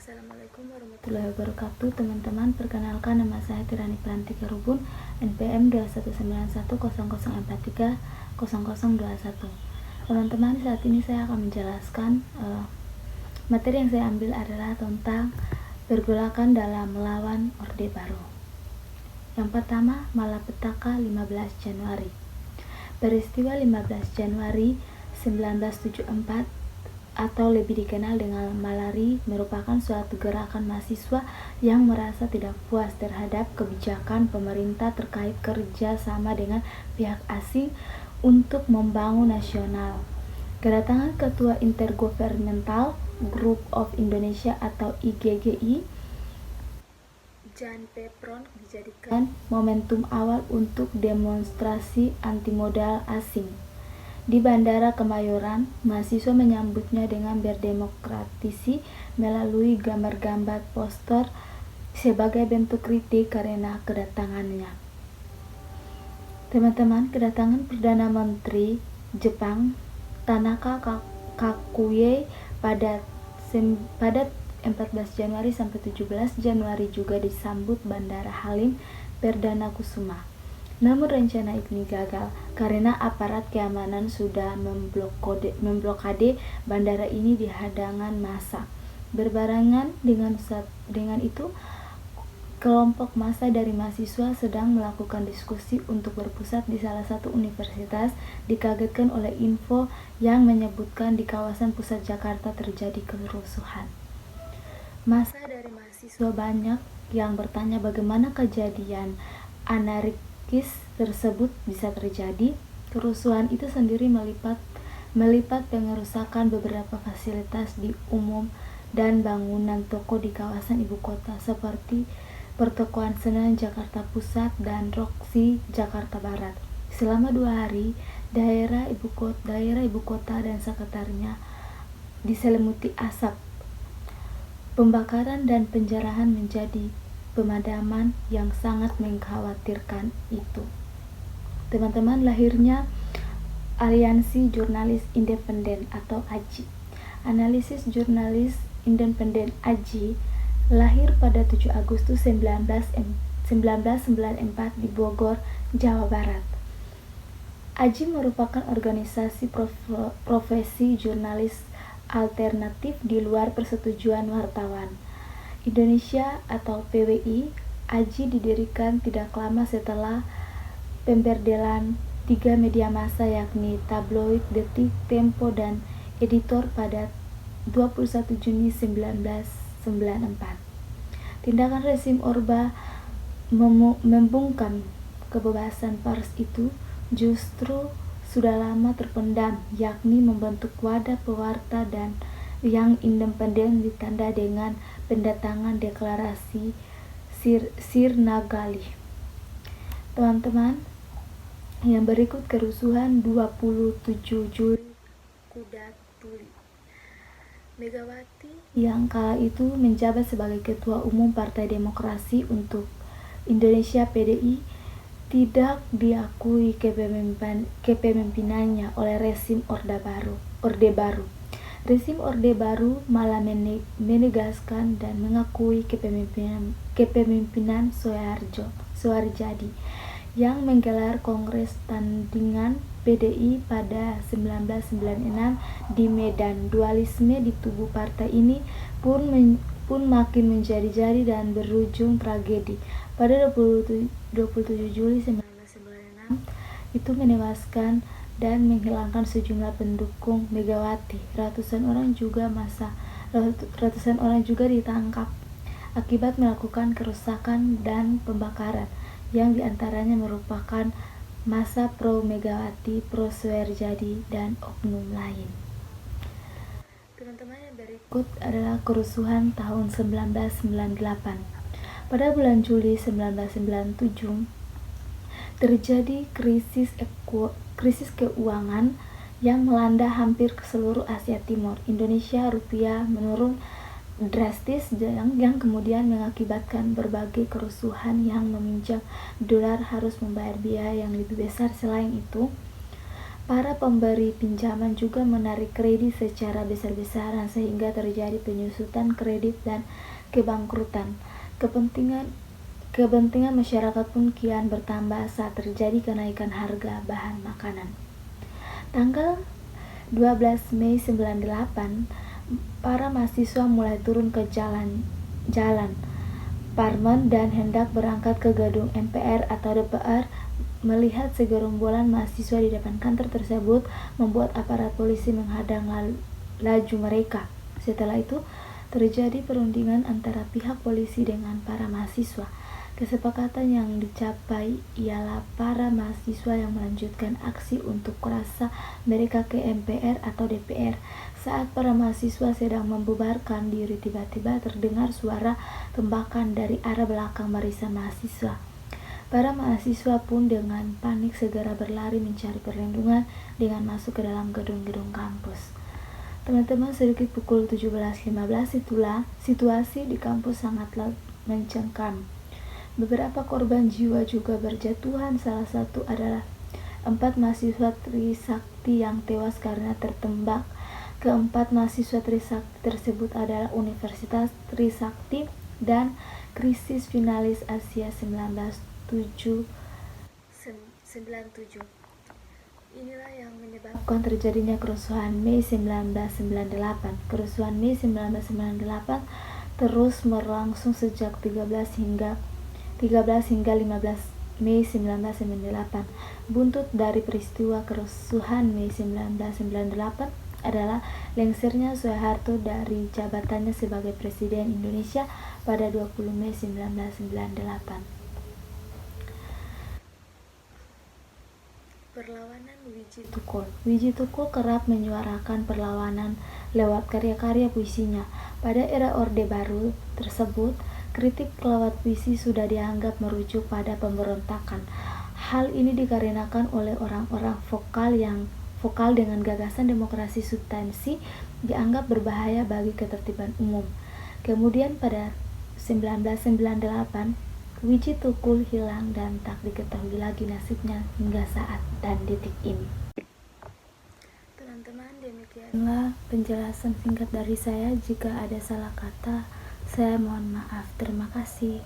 Assalamualaikum warahmatullahi wabarakatuh. Teman-teman, perkenalkan nama saya Tirani Prantika Rubun, NPM 219100430021. Teman-teman, saat ini saya akan menjelaskan materi yang saya ambil adalah tentang pergolakan dalam melawan Orde Baru. Yang pertama, Malapetaka 15 Januari. Peristiwa 15 Januari 1974 atau lebih dikenal dengan Malari merupakan suatu gerakan mahasiswa yang merasa tidak puas terhadap kebijakan pemerintah terkait kerja sama dengan pihak asing untuk membangun nasional. Kedatangan Ketua Intergovernmental Group of Indonesia atau IGGI, Jan Pepron, dijadikan momentum awal untuk demonstrasi anti modal asing. Di Bandara Kemayoran, mahasiswa menyambutnya dengan berdemokratisi melalui gambar-gambar poster sebagai bentuk kritik karena kedatangannya. Teman-teman, kedatangan Perdana Menteri Jepang Tanaka Kakuye pada 14 Januari sampai 17 Januari juga disambut Bandara Halim Perdana Kusuma. Namun rencana ini gagal karena aparat keamanan sudah memblokade bandara ini di hadangan massa. Berbarengan dengan itu, kelompok massa dari mahasiswa sedang melakukan diskusi untuk berpusat di salah satu universitas, dikagetkan oleh info yang menyebutkan di kawasan pusat Jakarta terjadi kerusuhan. Massa dari mahasiswa banyak yang bertanya bagaimana kejadian anarkis tersebut bisa terjadi. Kerusuhan itu sendiri melipat pengerusakan beberapa fasilitas di umum dan bangunan toko di kawasan ibu kota seperti Pertokoan Senen Jakarta Pusat dan Roxy Jakarta Barat. Selama 2 hari, daerah ibu kota dan sekitarnya diselimuti asap. Pembakaran dan penjarahan menjadi pemadaman yang sangat mengkhawatirkan itu. Teman-teman, lahirnya Aliansi Jurnalis Independen atau AJI. Analisis Jurnalis Independen AJI lahir pada 7 Agustus 1994 di Bogor, Jawa Barat. AJI merupakan organisasi profesi jurnalis alternatif di luar Persetujuan Wartawan Indonesia atau PWI. AJI didirikan tidak lama setelah pemberdelan 3 media massa yakni tabloid Detik, Tempo, dan Editor pada 21 Juni 1994. Tindakan rezim Orba membungkam kebebasan pers itu justru sudah lama terpendam, yakni membentuk wadah pewarta dan yang independen ditanda dengan pendatangan deklarasi Sirnagali. Teman-teman, yang berikut kerusuhan 27 Juli Kuda Tuli. Megawati yang kala itu menjabat sebagai Ketua Umum Partai Demokrasi untuk Indonesia PDI tidak diakui kepemimpinannya oleh rezim Orde Baru. Rezim Orde Baru malah menegaskan dan mengakui kepemimpinan Soeharjadi yang menggelar Kongres Tandingan PDI pada 1996 di Medan. Dualisme di tubuh partai ini pun makin menjadi-jadi dan berujung tragedi. Pada 27 Juli 1996 itu menewaskan dan menghilangkan sejumlah pendukung Megawati. Ratusan orang juga ditangkap akibat melakukan kerusakan dan pembakaran yang diantaranya merupakan massa pro Megawati, pro Soeharjadi, dan oknum lain. Teman-teman, yang berikut adalah kerusuhan tahun 1998. Pada bulan Juli 1997 terjadi krisis keuangan yang melanda hampir ke seluruh Asia Timur. Indonesia rupiah menurun drastis yang kemudian mengakibatkan berbagai kerusuhan yang meminjam dolar harus membayar biaya yang lebih besar. Selain itu, Para pemberi pinjaman juga menarik kredit secara besar-besaran sehingga terjadi penyusutan kredit dan kebangkrutan. Kepentingan masyarakat pun kian bertambah saat terjadi kenaikan harga bahan makanan. Tanggal 12 Mei 98, para mahasiswa mulai turun ke jalan Parmen dan hendak berangkat ke gedung MPR atau DPR. Melihat segerombolan mahasiswa di depan kantor tersebut membuat aparat polisi menghadang laju mereka. Setelah itu terjadi perundingan antara pihak polisi dengan para mahasiswa. Kesepakatan yang dicapai ialah para mahasiswa yang melanjutkan aksi untuk rasa mereka ke MPR atau DPR. Saat para mahasiswa sedang membubarkan diri, tiba-tiba terdengar suara tembakan dari arah belakang barisan mahasiswa. Para mahasiswa pun dengan panik segera berlari mencari perlindungan dengan masuk ke dalam gedung-gedung kampus. Teman-teman, sedikit pukul 17.15 itulah situasi di kampus sangatlah mencengkam. Beberapa korban jiwa juga berjatuhan, salah satu adalah 4 mahasiswa Trisakti yang tewas karena tertembak. Keempat mahasiswa Trisakti tersebut adalah Universitas Trisakti dan krisis finalis Asia 1997. Inilah yang menyebabkan terjadinya kerusuhan Mei 1998. Kerusuhan Mei 1998 terus berlangsung sejak 13 hingga 15 Mei 1998. Buntut dari peristiwa kerusuhan Mei 1998 adalah lengsernya Soeharto dari jabatannya sebagai Presiden Indonesia pada 20 Mei 1998. Perlawanan Wiji Tukul. Wiji Tukul kerap menyuarakan perlawanan lewat karya-karya puisinya. Pada era Orde Baru tersebut, kritik lewat puisi sudah dianggap merujuk pada pemberontakan. Hal ini dikarenakan oleh orang-orang vokal dengan gagasan demokrasi substansi dianggap berbahaya bagi ketertiban umum. Kemudian pada 1998, Wiji Tukul hilang dan tak diketahui lagi nasibnya hingga saat dan detik ini. Teman-teman, demikianlah penjelasan singkat dari saya. Jika ada salah kata, saya mohon maaf. Terima kasih.